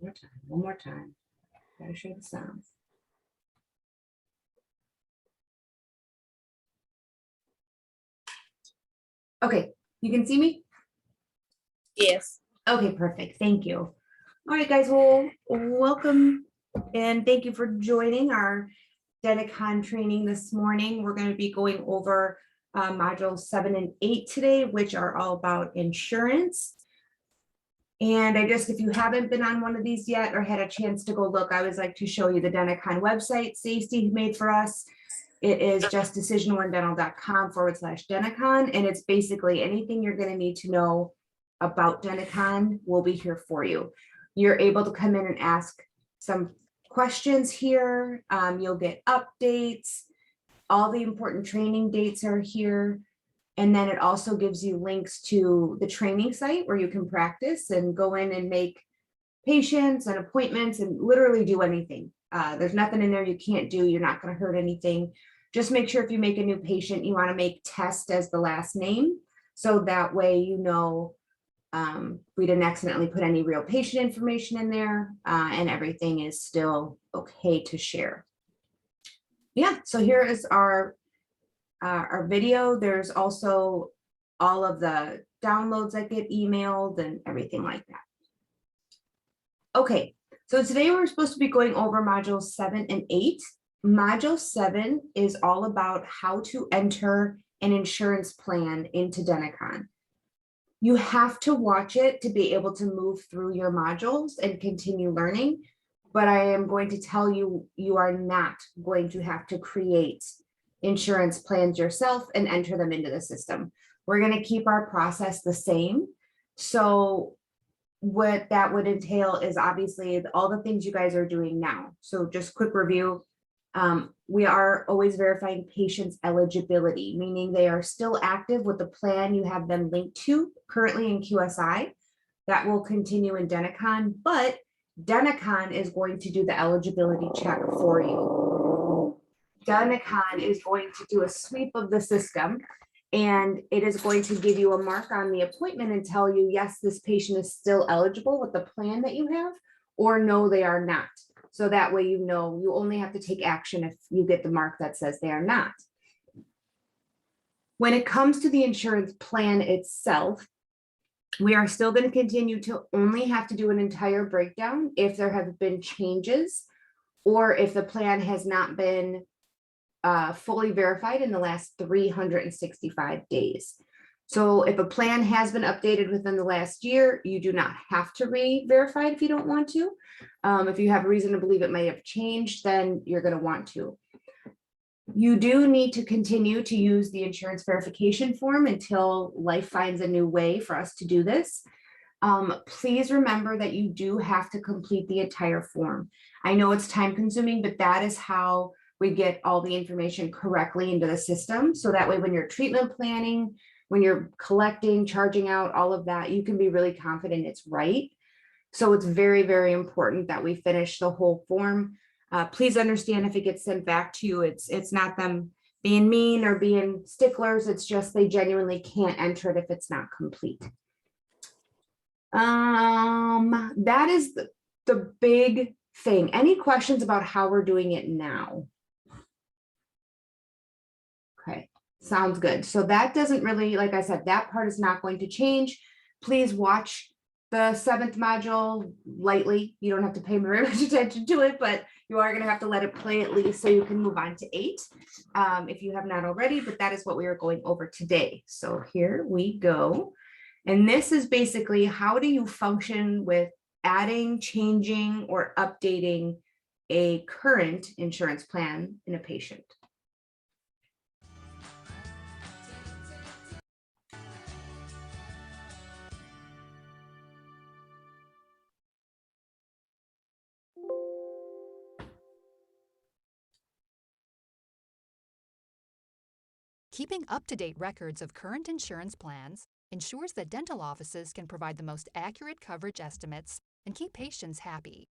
more time, one more time. Gotta show the sounds. Okay, you can see me? Yes. Okay, perfect. Thank you. All right, guys, well, welcome and thank you for joining our Denticon training this morning. We're going to be going over modules 7 and 8 today, which are all about insurance. And if you haven't been on one of these yet or had a chance to go look, I always like to show you the Denticon website Stacey made for us. It is justdecision1dental.com/Denticon, and it's basically anything you're going to need to know about Denticon will be here for you. You're able to come in and ask some questions here. You'll get updates. All the important training dates are here. And then it also gives you links to the training site where you can practice and go in and make patients and appointments and literally do anything. There's nothing in there you can't do. You're not going to hurt anything. Just make sure if you make a new patient, you want to make test as the last name. So that way, you know, we didn't accidentally put any real patient information in there and everything is still okay to share. Yeah, so here is our video. There's also all of the downloads that get emailed and everything like that. Okay, so today we're supposed to be going over modules 7 and 8. Module 7 is all about how to enter an insurance plan into Denticon. You have to watch it to be able to move through your modules and continue learning, but I am going to tell you, you are not going to have to create insurance plans yourself and enter them into the system. We're going to keep our process the same. So what that would entail is obviously all the things you guys are doing now. So just quick review. We are always verifying patients' eligibility, meaning they are still active with the plan you have them linked to currently in QSI. That will continue in Denticon, but Denticon is going to do the eligibility check for you. Denticon is going to do a sweep of the system, and it is going to give you a mark on the appointment and tell you, yes, this patient is still eligible with the plan that you have, or no, they are not. So that way, you know, you only have to take action if you get the mark that says they are not. When it comes to the insurance plan itself, we are still going to continue to only have to do an entire breakdown if there have been changes or if the plan has not been fully verified in the last 365 days. So if a plan has been updated within the last year, you do not have to re-verify it if you don't want to. If you have reason to believe it may have changed, then you're going to want to. You do need to continue to use the insurance verification form until life finds a new way for us to do this. Please remember that you do have to complete the entire form. I know it's time consuming, but that is how we get all the information correctly into the system. So that way, when you're treatment planning, when you're collecting, charging out, all of that, you can be really confident it's right. So it's very, very important that we finish the whole form. Please understand if it gets sent back to you, it's not them being mean or being sticklers. It's just they genuinely can't enter it if it's not complete. That is the big thing. Any questions about how we're doing it now? Okay, sounds good. So that doesn't really, like I said, that part is not going to change. Please watch the 7th module lightly. You don't have to pay very much attention to it, but you are going to have to let it play at least so you can move on to 8 if you have not already, but that is what we are going over today. So here we go. And this is basically how do you function with adding, changing, or updating a current insurance plan in a patient. Keeping up-to-date records of current insurance plans ensures that dental offices can provide the most accurate coverage estimates and keep patients happy.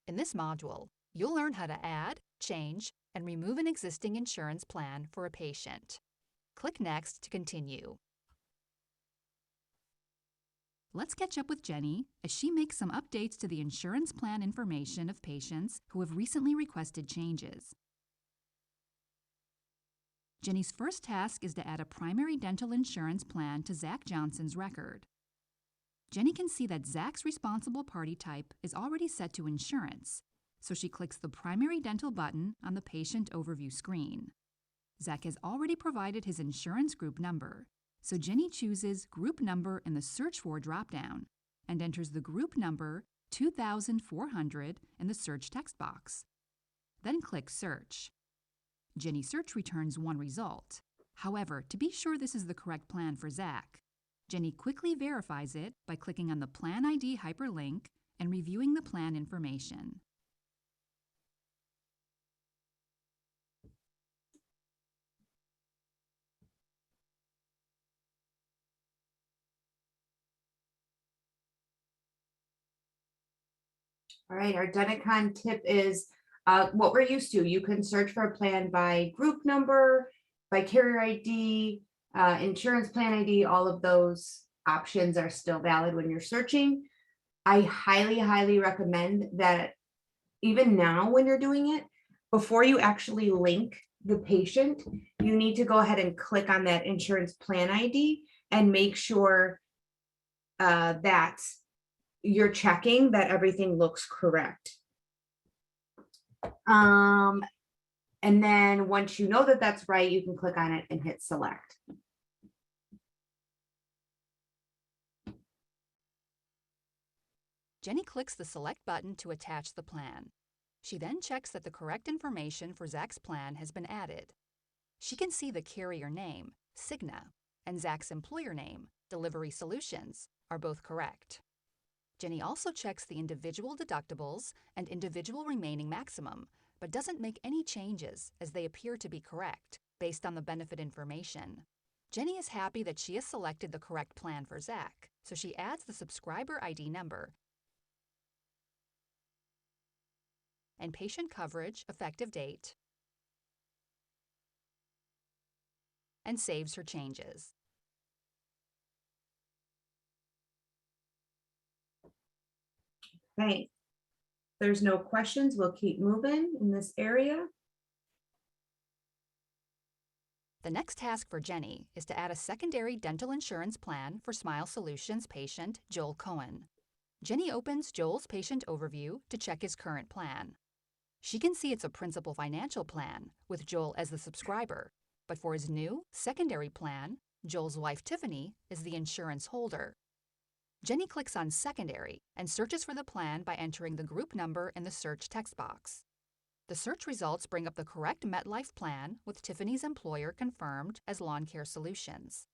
In this module, you'll learn how to add, change, and remove an existing insurance plan for a patient. Click Next to continue. Let's catch up with Jenny as she makes some updates to the insurance plan information of patients who have recently requested changes. Jenny's first task is to add a primary dental insurance plan to Zach Johnson's record. Jenny can see that Zach's responsible party type is already set to insurance, so she clicks the primary dental button on the patient overview screen. Zach has already provided his insurance group number, so Jenny chooses Group Number in the Search For dropdown and enters the group number 2400 in the search text box. Then click Search. Jenny's search returns one result. However, to be sure this is the correct plan for Zach, Jenny quickly verifies it by clicking on the Plan ID hyperlink and reviewing the plan information. All right, our Denticon tip is what we're used to. You can search for a plan by group number, by carrier ID, insurance plan ID. All of those options are still valid when you're searching. I highly, highly recommend that even now when you're doing it, before you actually link the patient, you need to go ahead and click on that insurance plan ID and make sure that you're checking that everything looks correct. And then once you know that that's right, you can click on it and hit select. Jenny clicks the Select button to attach the plan. She then checks that the correct information for Zach's plan has been added. She can see the carrier name, Cigna, and Zach's employer name, Delivery Solutions, are both correct. Jenny also checks the individual deductibles and individual remaining maximum, but doesn't make any changes as they appear to be correct based on the benefit information. Jenny is happy that she has selected the correct plan for Zach, so she adds the subscriber ID number and patient coverage effective date and saves her changes. Okay, there's no questions. We'll keep moving in this area. The next task for Jenny is to add a secondary dental insurance plan for Smile Solutions patient Joel Cohen. Jenny opens Joel's patient overview to check his current plan. She can see it's a principal financial plan with Joel as the subscriber, but for his new secondary plan, Joel's wife Tiffany is the insurance holder. Jenny clicks on Secondary and searches for the plan by entering the group number in the search text box. The search results bring up the correct MetLife plan with Tiffany's employer confirmed as Lawn Care Solutions.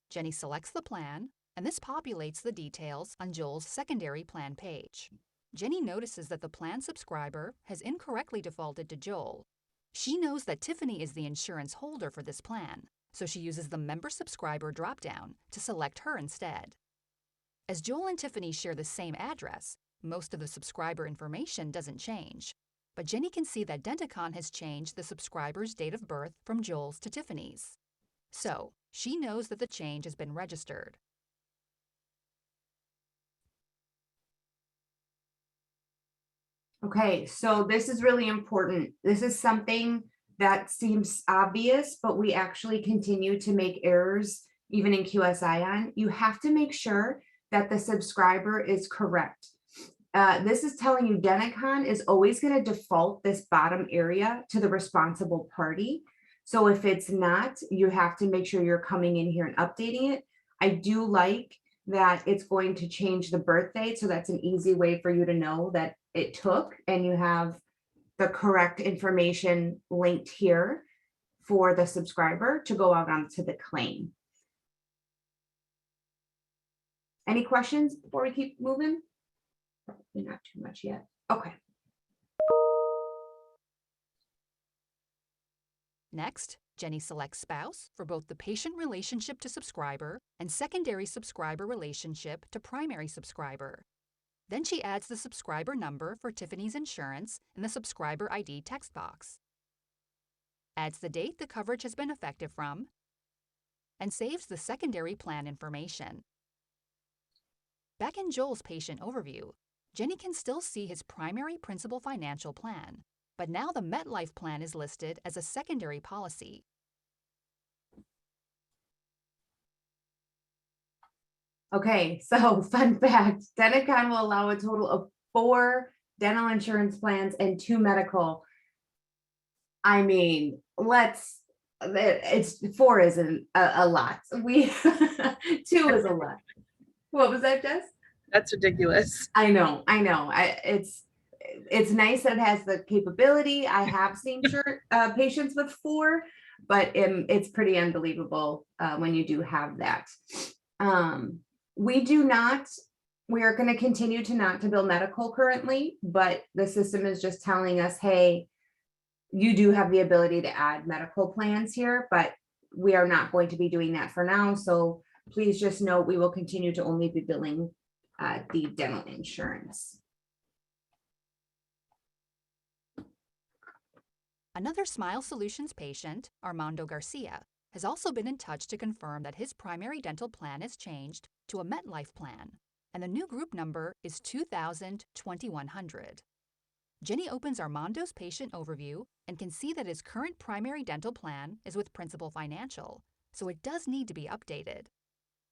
Jenny selects the plan, and this populates the details on Joel's secondary plan page. Jenny notices that the plan subscriber has incorrectly defaulted to Joel. She knows that Tiffany is the insurance holder for this plan, so she uses the Member Subscriber dropdown to select her instead. As Joel and Tiffany share the same address, most of the subscriber information doesn't change. But Jenny can see that Denticon has changed the subscriber's date of birth from Joel's to Tiffany's. So, she knows that the change has been registered. Okay, so this is really important. This is something that seems obvious, but we actually continue to make errors even in QSI on. You have to make sure that the subscriber is correct. This is telling you Denticon is always going to default this bottom area to the responsible party. So if it's not, you have to make sure you're coming in here and updating it. I do like that it's going to change the birth date. So that's an easy way for you to know that it took, and you have the correct information linked here for the subscriber to go out onto the claim. Any questions before we keep moving? Probably not too much yet. Okay. Next, Jenny selects Spouse for both the patient relationship to subscriber and secondary subscriber relationship to primary subscriber. Then she adds the subscriber number for Tiffany's insurance in the subscriber ID text box, adds the date the coverage has been effective from, and saves the secondary plan information. Back in Joel's patient overview, Jenny can still see his primary principal financial plan, but now the MetLife plan is listed as a secondary policy. Okay, so fun fact, Denticon will allow a total of 4 dental insurance plans and 2 medical. I mean, it's 4 isn't a lot. 2 is a lot. What was that, Jess? That's ridiculous. I know. It's nice that it has the capability. I have seen patients with 4, but it's pretty unbelievable when you do have that. We are going to continue to not to bill medical currently, but the system is just telling us, hey, you do have the ability to add medical plans here, but we are not going to be doing that for now. So please just note, we will continue to only be billing the dental insurance. Another Smile Solutions patient, Armando Garcia, has also been in touch to confirm that his primary dental plan has changed to a MetLife plan, and the new group number is 2000-2100. Jenny opens Armando's patient overview and can see that his current primary dental plan is with Principal Financial, so it does need to be updated.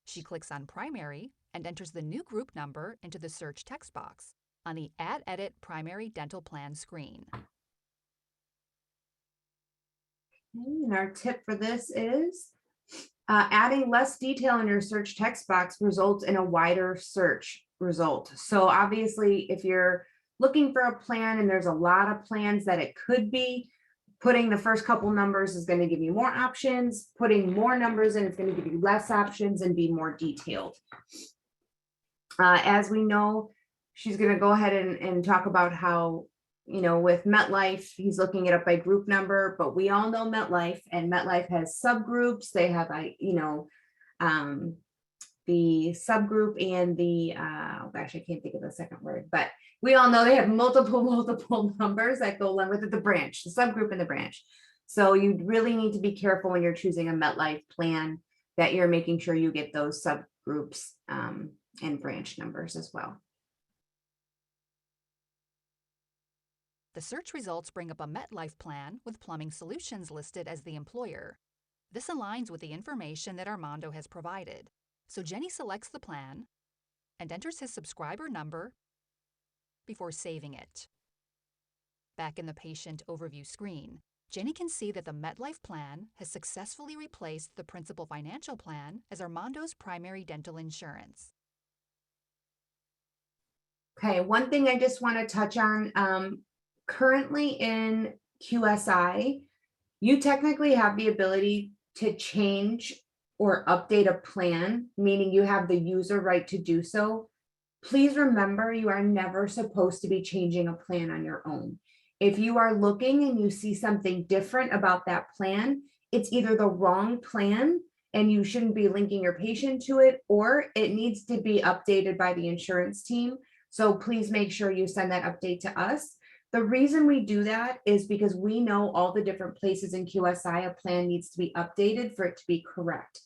She clicks on Primary and enters the new group number into the search text box on the Add Edit Primary Dental Plan screen. And our tip for this is adding less detail in your search text box results in a wider search result. So obviously, if you're looking for a plan and there's a lot of plans that it could be, putting the first couple numbers is going to give you more options. Putting more numbers in, it's going to give you less options and be more detailed. As we know, she's going to go ahead and talk about how, with MetLife, he's looking it up by group number, but we all know MetLife, and MetLife has subgroups. They have, the subgroup and the, oh gosh, I can't think of the second word, but we all know they have multiple numbers that go along with it, the branch, the subgroup and the branch. So you really need to be careful when you're choosing a MetLife plan that you're making sure you get those subgroups and branch numbers as well. The search results bring up a MetLife plan with Plumbing Solutions listed as the employer. This aligns with the information that Armando has provided. So Jenny selects the plan and enters his subscriber number before saving it. Back in the patient overview screen, Jenny can see that the MetLife plan has successfully replaced the Principal Financial plan as Armando's primary dental insurance. Okay, one thing I just want to touch on, currently in QSI, you technically have the ability to change or update a plan, meaning you have the user right to do so. Please remember, you are never supposed to be changing a plan on your own. If you are looking and you see something different about that plan, it's either the wrong plan and you shouldn't be linking your patient to it, or it needs to be updated by the insurance team. So please make sure you send that update to us. The reason we do that is because we know all the different places in QSI a plan needs to be updated for it to be correct.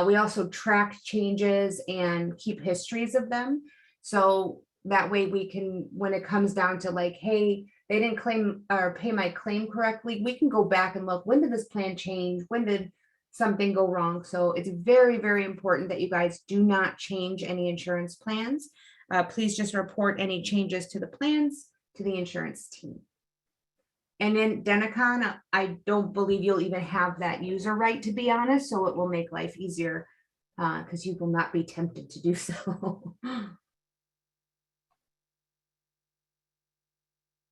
We also track changes and keep histories of them. So that way we can, when it comes down to like, hey, they didn't claim or pay my claim correctly, we can go back and look, when did this plan change? When did something go wrong? So it's very, very important that you guys do not change any insurance plans. Please just report any changes to the plans to the insurance team. And in Denticon, I don't believe you'll even have that user right, to be honest, so it will make life easier because you will not be tempted to do so.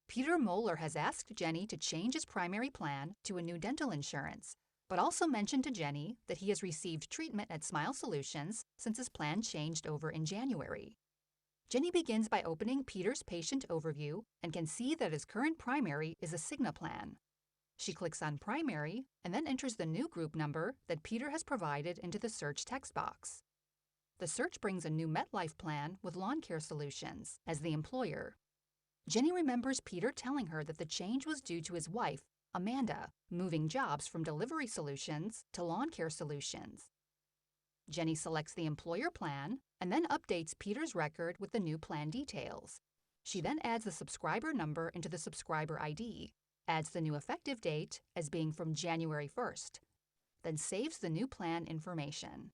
Peter Moeller has asked Jenny to change his primary plan to a new dental insurance, but also mentioned to Jenny that he has received treatment at Smile Solutions since his plan changed over in January. Jenny begins by opening Peter's patient overview and can see that his current primary is a Cigna plan. She clicks on Primary and then enters the new group number that Peter has provided into the search text box. The search brings a new MetLife plan with Lawn Care Solutions as the employer. Jenny remembers Peter telling her that the change was due to his wife, Amanda, moving jobs from Delivery Solutions to Lawn Care Solutions. Jenny selects the employer plan and then updates Peter's record with the new plan details. She then adds the subscriber number into the subscriber ID, adds the new effective date as being from January 1st, then saves the new plan information.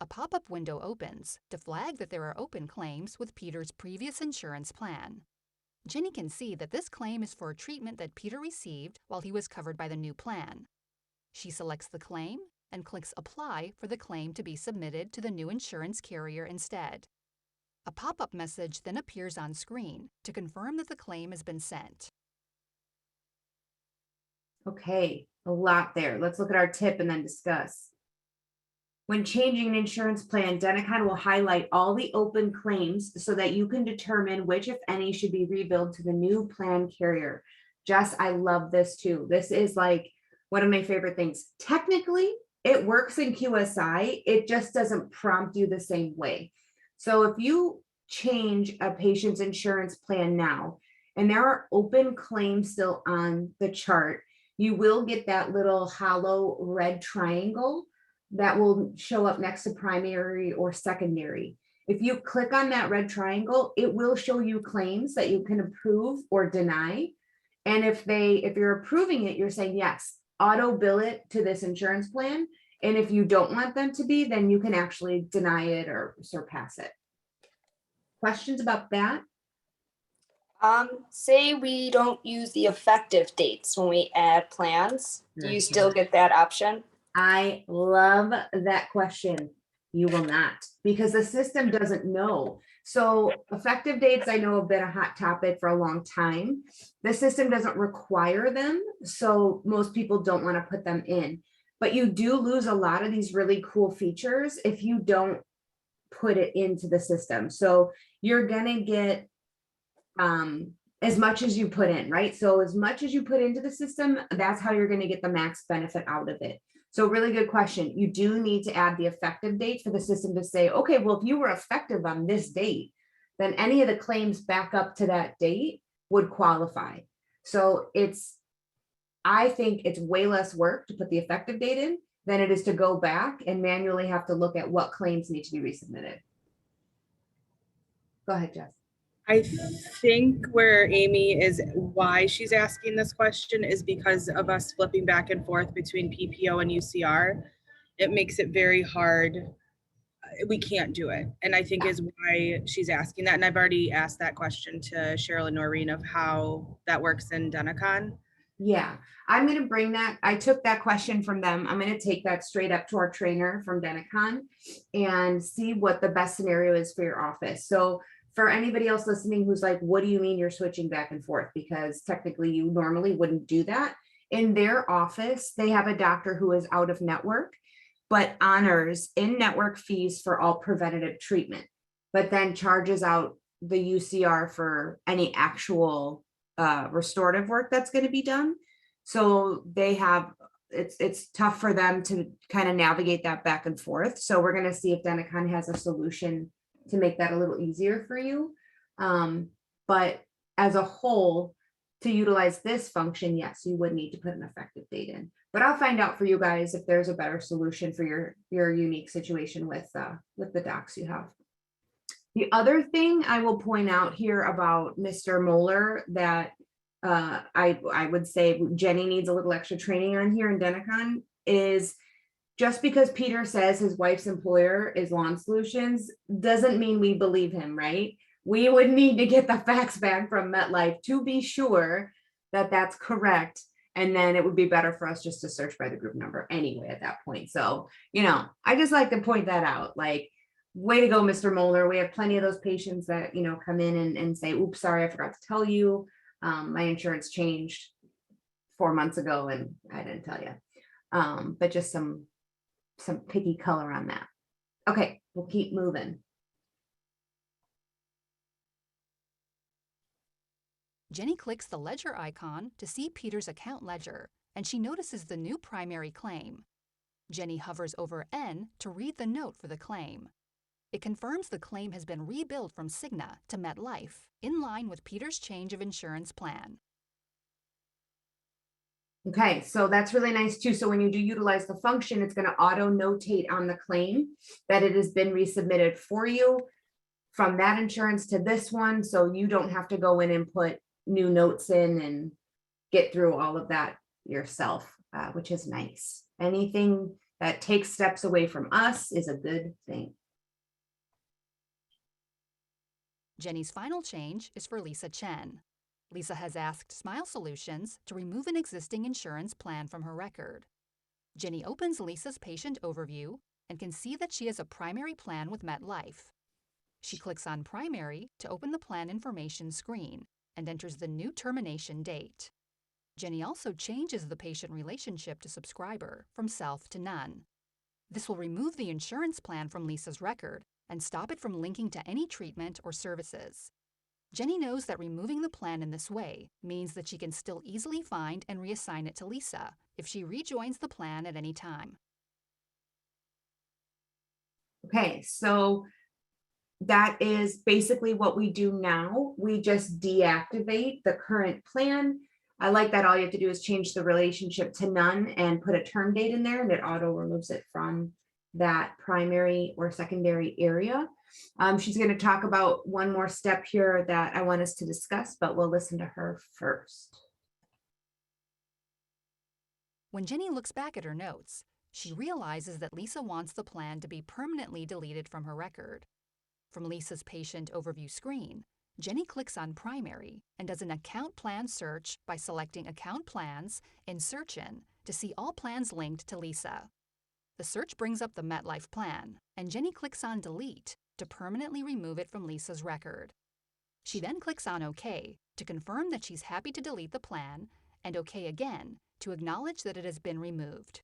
A pop-up window opens to flag that there are open claims with Peter's previous insurance plan. Jenny can see that this claim is for a treatment that Peter received while he was covered by the new plan. She selects the claim and clicks Apply for the claim to be submitted to the new insurance carrier instead. A pop-up message then appears on screen to confirm that the claim has been sent. Okay, a lot there. Let's look at our tip and then discuss. When changing an insurance plan, Denticon will highlight all the open claims so that you can determine which, if any, should be rebilled to the new plan carrier. Jess, I love this too. This is like one of my favorite things. Technically, it works in QSI. It just doesn't prompt you the same way. So if you change a patient's insurance plan now, and there are open claims still on the chart, you will get that little hollow red triangle that will show up next to primary or secondary. If you click on that red triangle, it will show you claims that you can approve or deny. And if you're approving it, you're saying, yes, auto bill it to this insurance plan. And if you don't want them to be, then you can actually deny it or surpass it. Questions about that? Say we don't use the effective dates when we add plans. Do you still get that option? I love that question. You will not, because the system doesn't know. So effective dates, I know, have been a hot topic for a long time. The system doesn't require them, so most people don't want to put them in. But you do lose a lot of these really cool features if you don't put it into the system. So you're gonna get as much as you put in, right? So as much as you put into the system, that's how you're going to get the max benefit out of it. So really good question. You do need to add the effective date for the system to say, okay, well, if you were effective on this date, then any of the claims back up to that date would qualify. So I think it's way less work to put the effective date in than it is to go back and manually have to look at what claims need to be resubmitted. Go ahead, Jess. I think where Amy is, why she's asking this question is because of us flipping back and forth between PPO and UCR. It makes it very hard. We can't do it. And I think is why she's asking that. And I've already asked that question to Cheryl and Noreen of how that works in Denticon. Yeah, I'm going to bring that. I took that question from them. I'm going to take that straight up to our trainer from Denticon and see what the best scenario is for your office. So for anybody else listening who's like, what do you mean you're switching back and forth? Because technically you normally wouldn't do that. In their office, they have a doctor who is out of network, but honors in-network fees for all preventative treatment, but then charges out the UCR for any actual restorative work that's going to be done. So they have, it's tough for them to kind of navigate that back and forth. So we're going to see if Denticon has a solution to make that a little easier for you. But as a whole, to utilize this function, yes, you would need to put an effective date in. But I'll find out for you guys if there's a better solution for your unique situation with the docs you have. The other thing I will point out here about Mr. Moeller that I would say Jenny needs a little extra training on here in Denticon is just because Peter says his wife's employer is Lawn Solutions doesn't mean we believe him, right? We would need to get the facts back from MetLife to be sure that that's correct. And then it would be better for us just to search by the group number anyway at that point. So, I just like to point that out. Like, way to go, Mr. Moeller. We have plenty of those patients that, come in and say, oops, sorry, I forgot to tell you. My insurance changed 4 months ago and I didn't tell you. But just some picky color on that. Okay, we'll keep moving. Jenny clicks the ledger icon to see Peter's account ledger, and she notices the new primary claim. Jenny hovers over N to read the note for the claim. It confirms the claim has been rebilled from Cigna to MetLife, in line with Peter's change of insurance plan. Okay, so that's really nice too. So when you do utilize the function, it's going to auto notate on the claim that it has been resubmitted for you from that insurance to this one. So you don't have to go in and put new notes in and get through all of that yourself, which is nice. Anything that takes steps away from us is a good thing. Jenny's final change is for Lisa Chen. Lisa has asked Smile Solutions to remove an existing insurance plan from her record. Jenny opens Lisa's patient overview and can see that she has a primary plan with MetLife. She clicks on Primary to open the plan information screen and enters the new termination date. Jenny also changes the patient relationship to subscriber from self to none. This will remove the insurance plan from Lisa's record and stop it from linking to any treatment or services. Jenny knows that removing the plan in this way means that she can still easily find and reassign it to Lisa if she rejoins the plan at any time. Okay, so that is basically what we do now. We just deactivate the current plan. I like that all you have to do is change the relationship to none and put a term date in there, and it auto removes it from that primary or secondary area. She's going to talk about one more step here that I want us to discuss, but we'll listen to her first. When Jenny looks back at her notes, she realizes that Lisa wants the plan to be permanently deleted from her record. From Lisa's patient overview screen, Jenny clicks on Primary and does an account plan search by selecting Account Plans in Search In to see all plans linked to Lisa. The search brings up the MetLife plan, and Jenny clicks on Delete to permanently remove it from Lisa's record. She then clicks on OK to confirm that she's happy to delete the plan, and OK again to acknowledge that it has been removed.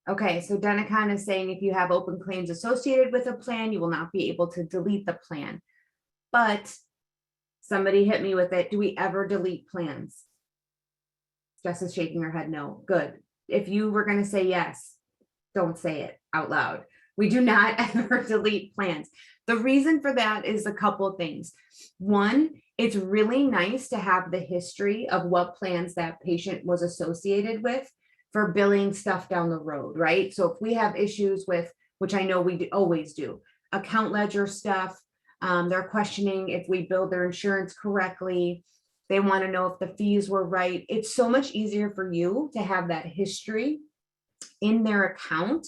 Okay, so Denticon is saying if you have open claims associated with a plan, you will not be able to delete the plan. But somebody hit me with it. Do we ever delete plans? Jess is shaking her head no. Good. If you were going to say yes, don't say it out loud. We do not ever delete plans. The reason for that is a couple of things. One, it's really nice to have the history of what plans that patient was associated with for billing stuff down the road, right? So if we have issues with, which I know we always do, account ledger stuff, they're questioning if we billed their insurance correctly. They want to know if the fees were right. It's so much easier for you to have that history in their account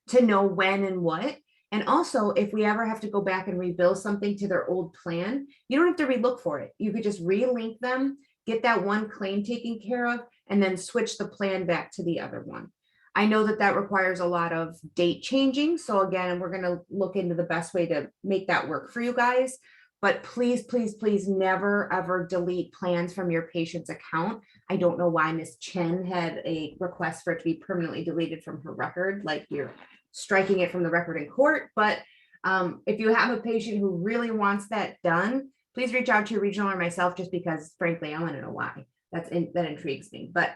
to know when and what. And also, if we ever have to go back and rebill something to their old plan, you don't have to relook for it. You could just relink them, get that one claim taken care of, and then switch the plan back to the other one. I know that that requires a lot of date changing. So again, we're going to look into the best way to make that work for you guys. But please, please, please never, ever delete plans from your patient's account. I don't know why Miss Chen had a request for it to be permanently deleted from her record, like you're striking it from the record in court. But if you have a patient who really wants that done, please reach out to your regional or myself, just because, frankly, I want to know why. That intrigues me. But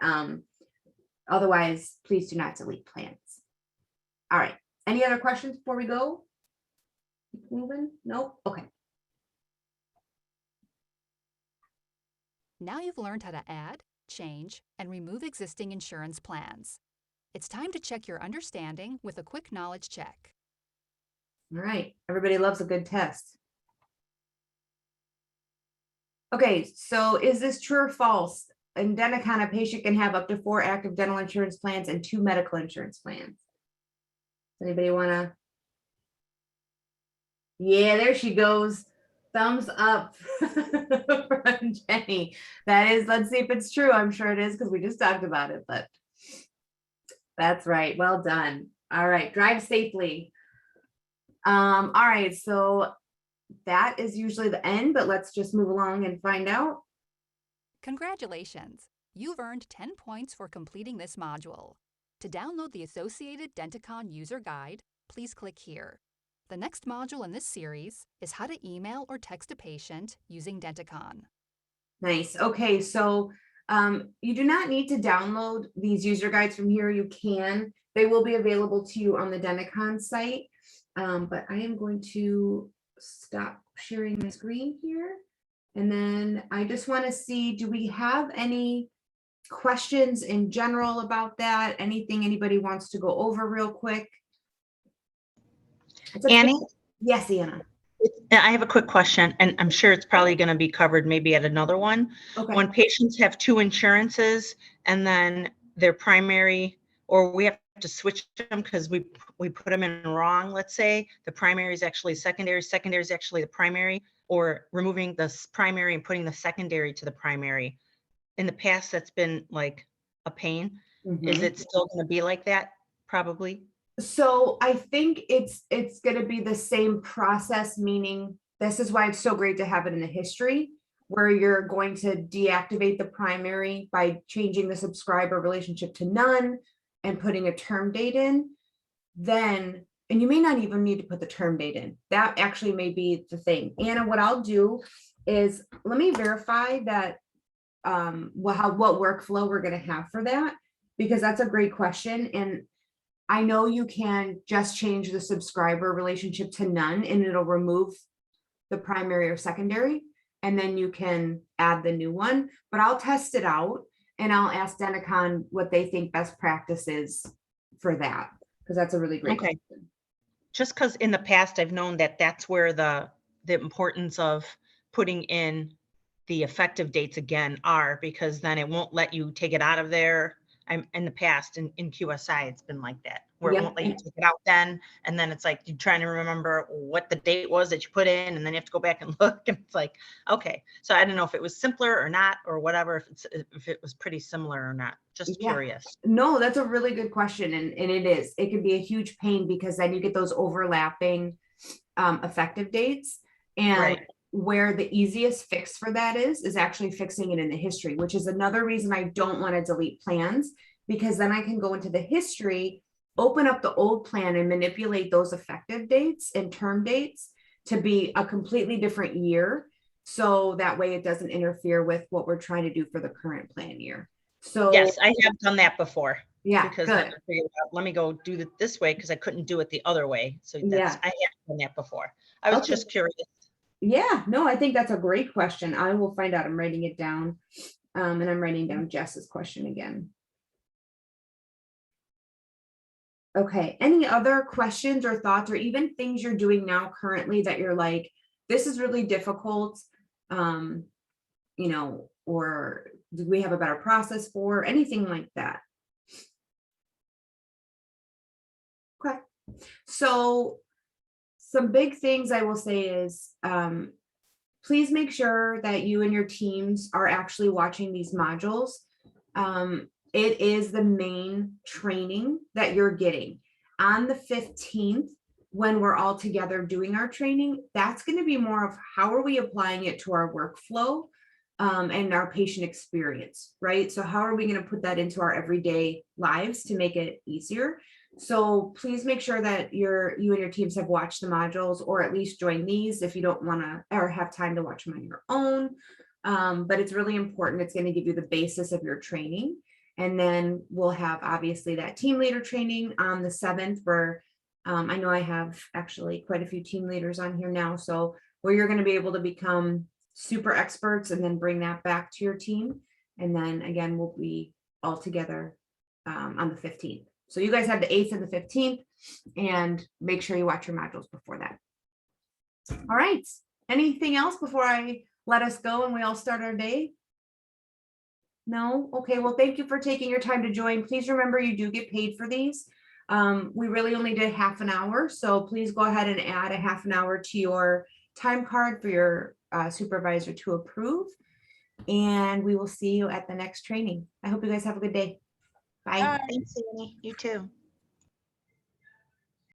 otherwise, please do not delete plans. All right. Any other questions before we go? Keep moving? Nope. Okay. Now you've learned how to add, change, and remove existing insurance plans. It's time to check your understanding with a quick knowledge check. All right. Everybody loves a good test. Okay, so is this true or false? In Denticon, a patient can have up to 4 active dental insurance plans and 2 medical insurance plans. Does anybody want to? Yeah, there she goes. Thumbs up from Jenny. That is, let's see if it's true. I'm sure it is because we just talked about it, but that's right. Well done. All right, drive safely. All right, so that is usually the end, but let's just move along and find out. Congratulations! You've earned 10 points for completing this module. To download the associated Denticon user guide, please click here. The next module in this series is how to email or text a patient using Denticon. Nice. Okay, so you do not need to download these user guides from here. You can. They will be available to you on the Denticon site. But I am going to stop sharing my screen here. And then I just want to see, do we have any questions in general about that? Anything anybody wants to go over real quick? It's a- Annie, Yes, Anna. I have a quick question, and I'm sure it's probably going to be covered maybe at another one. Okay. When patients have two insurances and then their primary, or we have to switch them because we put them in wrong, let's say, the primary is actually secondary is actually the primary, or removing the primary and putting the secondary to the primary. In the past, that's been like a pain. Is Mhm. it still going to be like that? Probably. So I think it's gonna be the same process, meaning this is why it's so great to have it in the history, where you're going to deactivate the primary by changing the subscriber relationship to none and putting a term date in. Then, and you may not even need to put the term date in. That actually may be the thing. Anna, what I'll do is let me verify that what workflow we're gonna have for that, because that's a great question. And I know you can just change the subscriber relationship to none and it'll remove the primary or secondary. And then you can add the new one, but I'll test it out and I'll ask Denticon what they think best practice is for that. Because that's a really great Okay. question. Just because in the past I've known that that's where the importance of putting in the effective dates again are, because then it won't let you take it out of there. I'm in the past in QSI, it's been like that, where it Yep. won't let you take it out then. And then it's like you're trying to remember what the date was that you put in, and then you have to go back and look. And it's like, okay. So I don't know if it was simpler or not, or whatever, if it was pretty similar or not. Just Yeah. curious. No, that's a really good question. And it is. It can be a huge pain because then you get those overlapping effective dates. And Right. where the easiest fix for that is actually fixing it in the history, which is another reason I don't want to delete plans, because then I can go into the history, open up the old plan and manipulate those effective dates and term dates to be a completely different year. So that way it doesn't interfere with what we're trying to do for the current plan year. So Yes, I have done that before. yeah, Because then good. I figured out, let me go do it this way because I couldn't do it the other way. So that's, Yeah. I have done that before. I was Okay. just curious. Yeah, no, I think that's a great question. I will find out. I'm writing it down. And I'm writing down Jess's question again. Okay, any other questions or thoughts or even things you're doing now currently that you're like, this is really difficult? You know, or do we have a better process for anything like that? Okay, so some big things I will say is please make sure that you and your teams are actually watching these modules. It is the main training that you're getting. On the 15th, when we're all together doing our training, that's going to be more of how are we applying it to our workflow and our patient experience, right? So how are we going to put that into our everyday lives to make it easier? So please make sure that you and your teams have watched the modules, or at least join these if you don't want to or have time to watch them on your own. But it's really important. It's going to give you the basis of your training. And then we'll have obviously that team leader training on the 7th, where I know I have actually quite a few team leaders on here now. So where you're going to be able to become super experts and then bring that back to your team. And then again, we'll be all together on the 15th. So you guys have the 8th and the 15th, and make sure you watch your modules before that. All right. Anything else before I let us go and we all start our day? No? Okay, well, thank you for taking your time to join. Please remember you do get paid for these. We really only did half an hour, so please go ahead and add a half an hour to your time card for your supervisor to approve. And we will see you at the next training. I hope you guys have a good day. Bye. Thanks, Annie. You too.